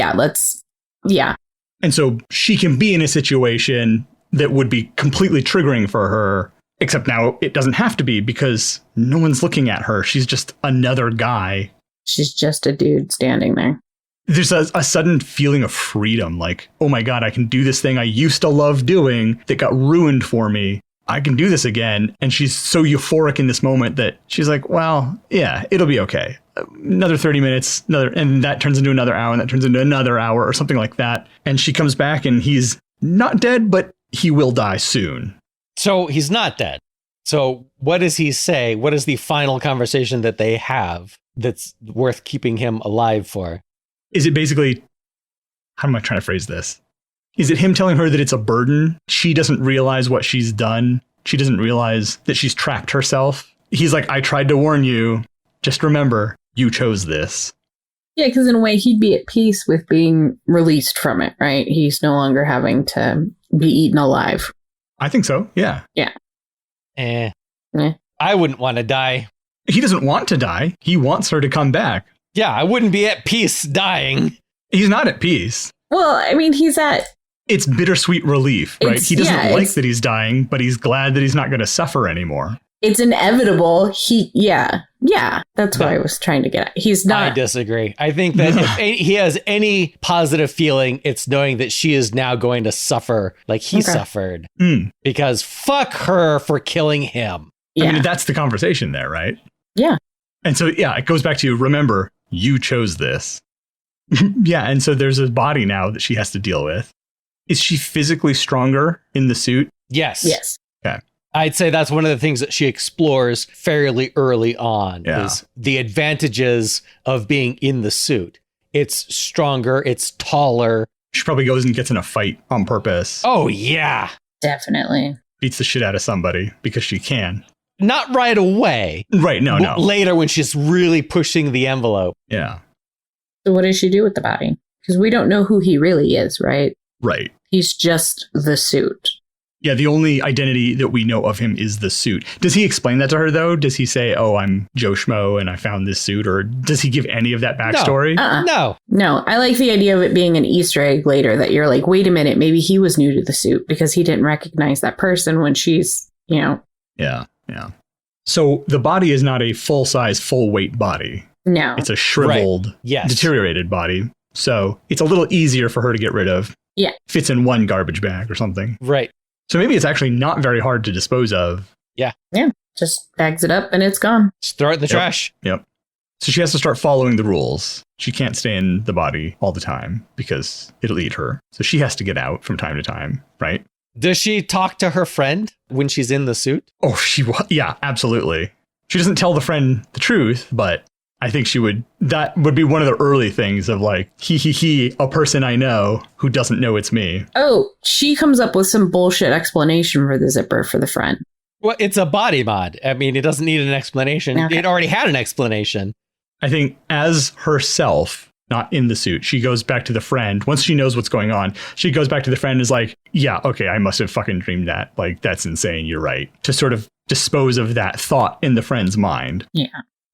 And so she can be in a situation that would be completely triggering for her, except now it doesn't have to be because no one's looking at her. She's just another guy. She's just a dude standing there. There's a sudden feeling of freedom, like, oh my God, I can do this thing I used to love doing that got ruined for me. I can do this again. And she's so euphoric in this moment that she's like, well, yeah, it'll be okay. Another 30 minutes, and that turns into another hour, and that turns into another hour or something like that. And she comes back and he's not dead, but he will die soon. So he's not dead. So what does he say? What is the final conversation that they have that's worth keeping him alive for? Is it basically, how am I trying to phrase this? Is it him telling her that it's a burden? She doesn't realize what she's done. She doesn't realize that she's trapped herself. He's like, I tried to warn you. Just remember, you chose this. Yeah, because in a way, he'd be at peace with being released from it, right? He's no longer having to be eaten alive. I think so, yeah. Yeah. I wouldn't want to die. He doesn't want to die. He wants her to come back. Yeah, I wouldn't be at peace dying. He's not at peace. Well, I mean, he's at... It's bittersweet relief, right? He doesn't like that he's dying, but he's glad that he's not going to suffer anymore. It's inevitable. That's what I was trying to get at. He's not. I disagree. I think that if he has any positive feeling, it's knowing that she is now going to suffer like he suffered. Because fuck her for killing him. Yeah. I mean, that's the conversation there, right? Yeah. And so, yeah, it goes back to, remember, you chose this. Yeah, and so there's a body now that she has to deal with. Is she physically stronger in the suit? Yes. Yes. Okay. I'd say that's one of the things that she explores fairly early on is the advantages of being in the suit. It's stronger. It's taller. She probably goes and gets in a fight on purpose. Oh, yeah. Definitely. Beats the shit out of somebody because she can. Not right away. Right. No. Later when she's really pushing the envelope. Yeah. So what does she do with the body? Because we don't know who he really is, right? Right. He's just the suit. Yeah, the only identity that we know of him is the suit. Does he explain that to her, though? Does he say, oh, I'm Joe Schmo and I found this suit? Or does he give any of that backstory? No. I like the idea of it being an Easter egg later that you're like, wait a minute, maybe he was new to the suit because he didn't recognize that person when she's, Yeah. So the body is not a full-size, full-weight body. No. It's a shriveled, deteriorated body. So it's a little easier for her to get rid of. Yeah. Fits in one garbage bag or something. Right. So maybe it's actually not very hard to dispose of. Yeah. Yeah. Just bags it up and it's gone. Just throw it in the trash. Yep. So she has to start following the rules. She can't stay in the body all the time because it'll eat her. So she has to get out from time to time, right? Does she talk to her friend when she's in the suit? Oh, yeah, absolutely. She doesn't tell the friend the truth, but I think she would. That would be one of the early things of like, a person I know who doesn't know it's me. Oh, she comes up with some bullshit explanation for the zipper for the friend. Well, it's a body mod. I mean, it doesn't need an explanation. Okay. It already had an explanation. I think as herself, not in the suit, she goes back to the friend. Once she knows what's going on, she goes back to the friend and is like, yeah, okay, I must have fucking dreamed that. Like, that's insane. You're right. To sort of dispose of that thought in the friend's mind. Yeah.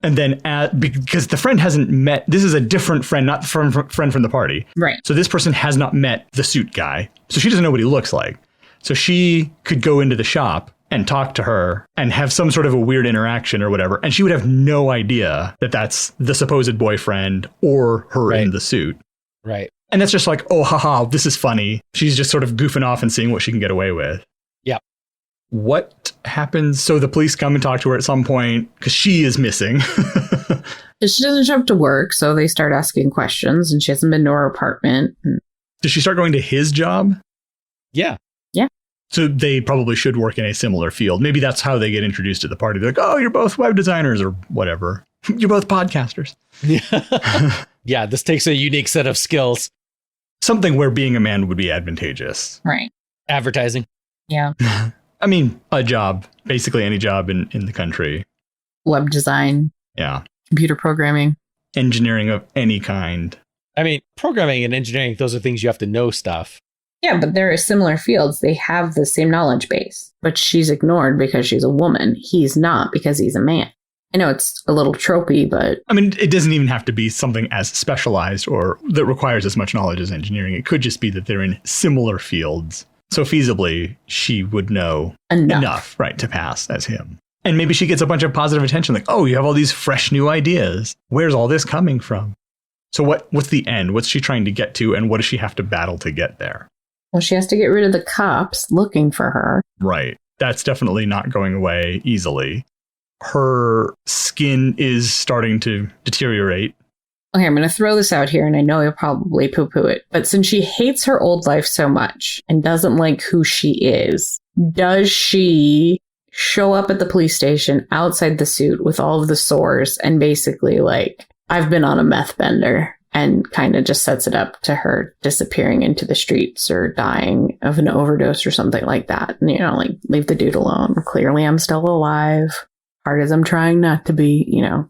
And then because the friend hasn't met, this is a different friend, not friend from the party. Right. So this person has not met the suit guy. So she doesn't know what he looks like. So she could go into the shop and talk to her and have some sort of a weird interaction or whatever. And she would have no idea that that's the supposed boyfriend or her in the suit. Right. And that's just like, oh, haha, this is funny. She's just sort of goofing off and seeing what she can get away with. Yeah. What happens? So the police come and talk to her at some point because she is missing. She doesn't show up to work, so they start asking questions, and she hasn't been to her apartment. Does she start going to his job? Yeah. Yeah. So they probably should work in a similar field. Maybe that's how they get introduced to the party. They're like, oh, you're both web designers or whatever. You're both podcasters. Yeah, this takes a unique set of skills. Something where being a man would be advantageous. Right. Advertising. Yeah. I mean, a job, basically any job in the country. Web design. Yeah. Computer programming. Engineering of any kind. I mean, programming and engineering, those are things you have to know stuff. Yeah, but there are similar fields. They have the same knowledge base. But she's ignored because she's a woman. He's not because he's a man. I know it's a little tropey, but... I mean, it doesn't even have to be something as specialized or that requires as much knowledge as engineering. It could just be that they're in similar fields. So feasibly, she would know enough, right, to pass as him. And maybe she gets a bunch of positive attention, like, oh, you have all these fresh new ideas. Where's all this coming from? So what's the end? What's she trying to get to? And what does she have to battle to get there? Well, she has to get rid of the cops looking for her. Right. That's definitely not going away easily. Her skin is starting to deteriorate. Okay, I'm going to throw this out here, and I know you'll probably poo-poo it. But since she hates her old life so much and doesn't like who she is, does she show up at the police station outside the suit with all of the sores and basically like, I've been on a meth bender, and kind of just sets it up to her disappearing into the streets or dying of an overdose or something like that? And, you know, like, leave the dude alone. Clearly, I'm still alive. Hard as I'm trying not to be, you know.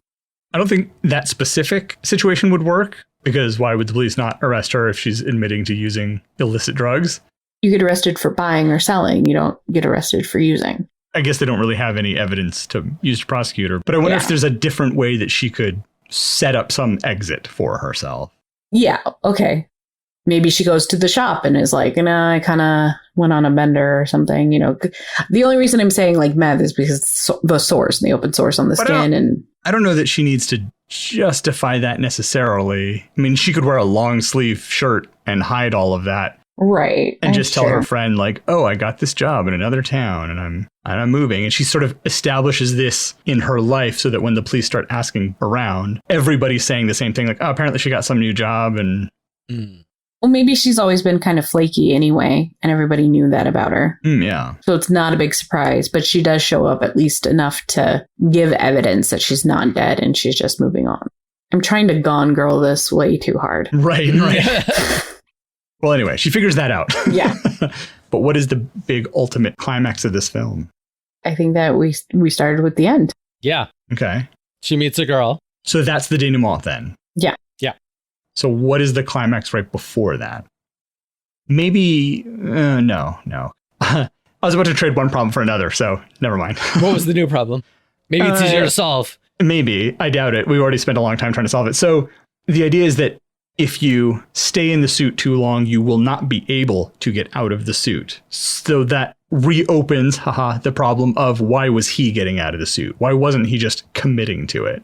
I don't think that specific situation would work, because why would the police not arrest her if she's admitting to using illicit drugs? You get arrested for buying or selling. You don't get arrested for using. I guess they don't really have any evidence to use to prosecute her. But I wonder if there's a different way that she could set up some exit for herself. Yeah, okay. Maybe she goes to the shop and is like, I kind of went on a bender or something, you know. The only reason I'm saying like meth is because the sores and the open sores on the skin. And I don't know that she needs to justify that necessarily. I mean, she could wear a long sleeve shirt and hide all of that. Right. And just tell her friend like, oh, I got this job in another town and I'm moving. And she sort of establishes this in her life so that when the police start asking around, everybody's saying the same thing. Like, oh, apparently she got some new job. And well, maybe she's always been kind of flaky anyway, and everybody knew that about her. Yeah. So it's not a big surprise, but she does show up at least enough to give evidence that she's not dead and she's just moving on. I'm trying to Gone Girl this way too hard. Right. Well, anyway, she figures that out. Yeah. But what is the big ultimate climax of this film? I think that we started with the end. Yeah. Okay. She meets a girl. So that's the denouement then? Yeah. Yeah. So what is the climax right before that? Maybe, no. I was about to trade one problem for another, so never mind. What was the new problem? Maybe it's easier to solve. Maybe. I doubt it. We already spent a long time trying to solve it. So the idea is that if you stay in the suit too long, you will not be able to get out of the suit. So that reopens, the problem of why was he getting out of the suit? Why wasn't he just committing to it?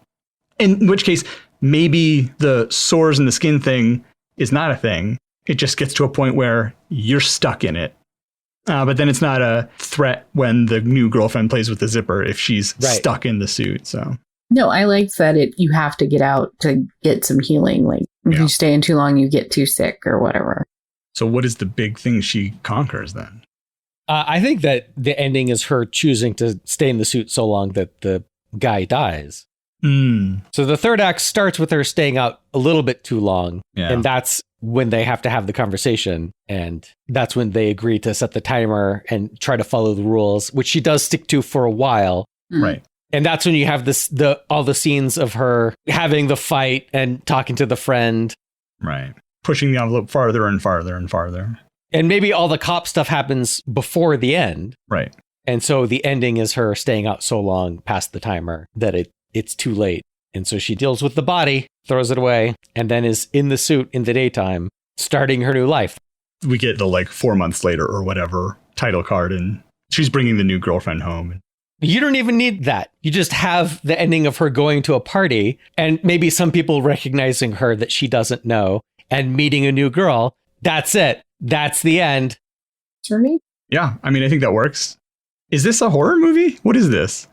In which case, maybe the sores and the skin thing is not a thing. It just gets to a point where you're stuck in it. But then it's not a threat when the new girlfriend plays with the zipper if she's stuck in the suit. So no, I like that you have to get out to get some healing. Like if you stay in too long, you get too sick or whatever. So what is the big thing she conquers then? I think that the ending is her choosing to stay in the suit so long that the guy dies. So the third act starts with her staying out a little bit too long. Yeah. And that's when they have to have the conversation. And that's when they agree to set the timer and try to follow the rules, which she does stick to for a while. Right. And that's when you have all the scenes of her having the fight and talking to the friend. Right. Pushing the envelope farther and farther and farther. And maybe all the cop stuff happens before the end. Right. And so the ending is her staying out so long past the timer that it's too late. And so she deals with the body, throws it away, and then is in the suit in the daytime, starting her new life. We get the 4 months later or whatever title card, and she's bringing the new girlfriend home. You don't even need that. You just have the ending of her going to a party and maybe some people recognizing her that she doesn't know and meeting a new girl. That's it. That's the end. For me? Yeah, I mean, I think that works. Is this a horror movie? What is this?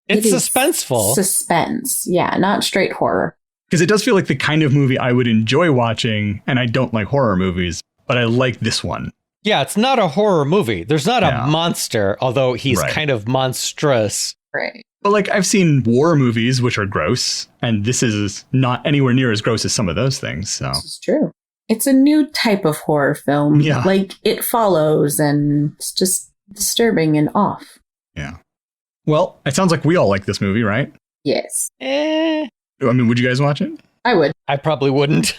It's suspenseful. Suspense. Yeah, not straight horror. Because it does feel like the kind of movie I would enjoy watching, and I don't like horror movies, but I like this one. Yeah, it's not a horror movie. There's not a monster, although he's kind of monstrous. Right. But I've seen war movies, which are gross, and this is not anywhere near as gross as some of those things. So this is true. It's a new type of horror film. Yeah. It follows, and it's just disturbing and off. Yeah. Well, it sounds like we all like this movie, right? Yes. I mean, would you guys watch it? I would. I probably wouldn't.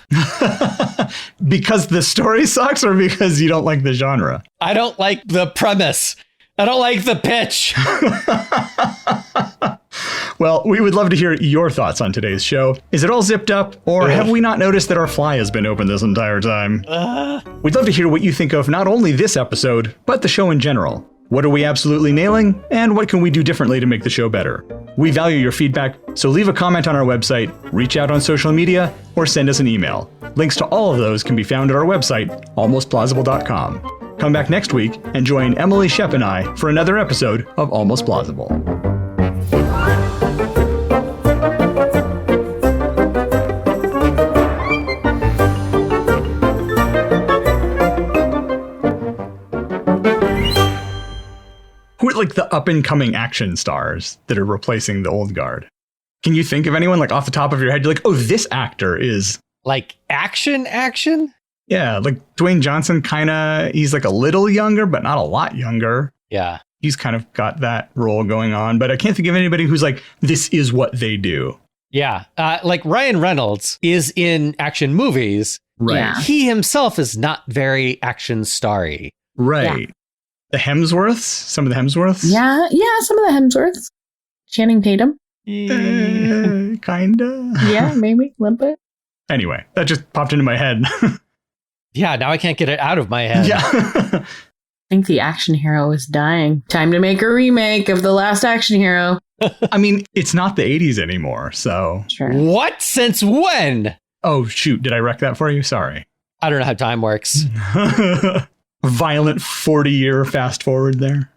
Because the story sucks or because you don't like the genre? I don't like the premise. I don't like the pitch. Well, we would love to hear your thoughts on today's show. Is it all zipped up, or have we not noticed that our fly has been open this entire time? We'd love to hear what you think of not only this episode, but the show in general. What are we absolutely nailing, and what can we do differently to make the show better? We value your feedback, so leave a comment on our website, reach out on social media, or send us an email. Links to all of those can be found at our website, almostplausible.com. Come back next week and join Emily Shep and I for another episode of Almost Plausible. Who are the up-and-coming action stars that are replacing the old guard? Can you think of anyone off the top of your head? You're like, oh, this actor is... action? Yeah, Dwayne Johnson he's a little younger, but not a lot younger. Yeah. He's kind of got that role going on, but I can't think of anybody who's this is what they do. Yeah. Ryan Reynolds is in action movies. Right. Yeah. He himself is not very action starry. Right. Yeah. The Hemsworths? Some of the Hemsworths? Yeah, some of the Hemsworths. Channing Tatum. Kinda. Yeah, maybe a little bit. Anyway, that just popped into my head. Yeah, now I can't get it out of my head. Yeah. I think the action hero is dying. Time to make a remake of The Last Action Hero. I mean, it's not the 80s anymore, so... Sure. What? Since when? Oh, shoot. Did I wreck that for you? Sorry. I don't know how time works. Violent 40-year fast forward there.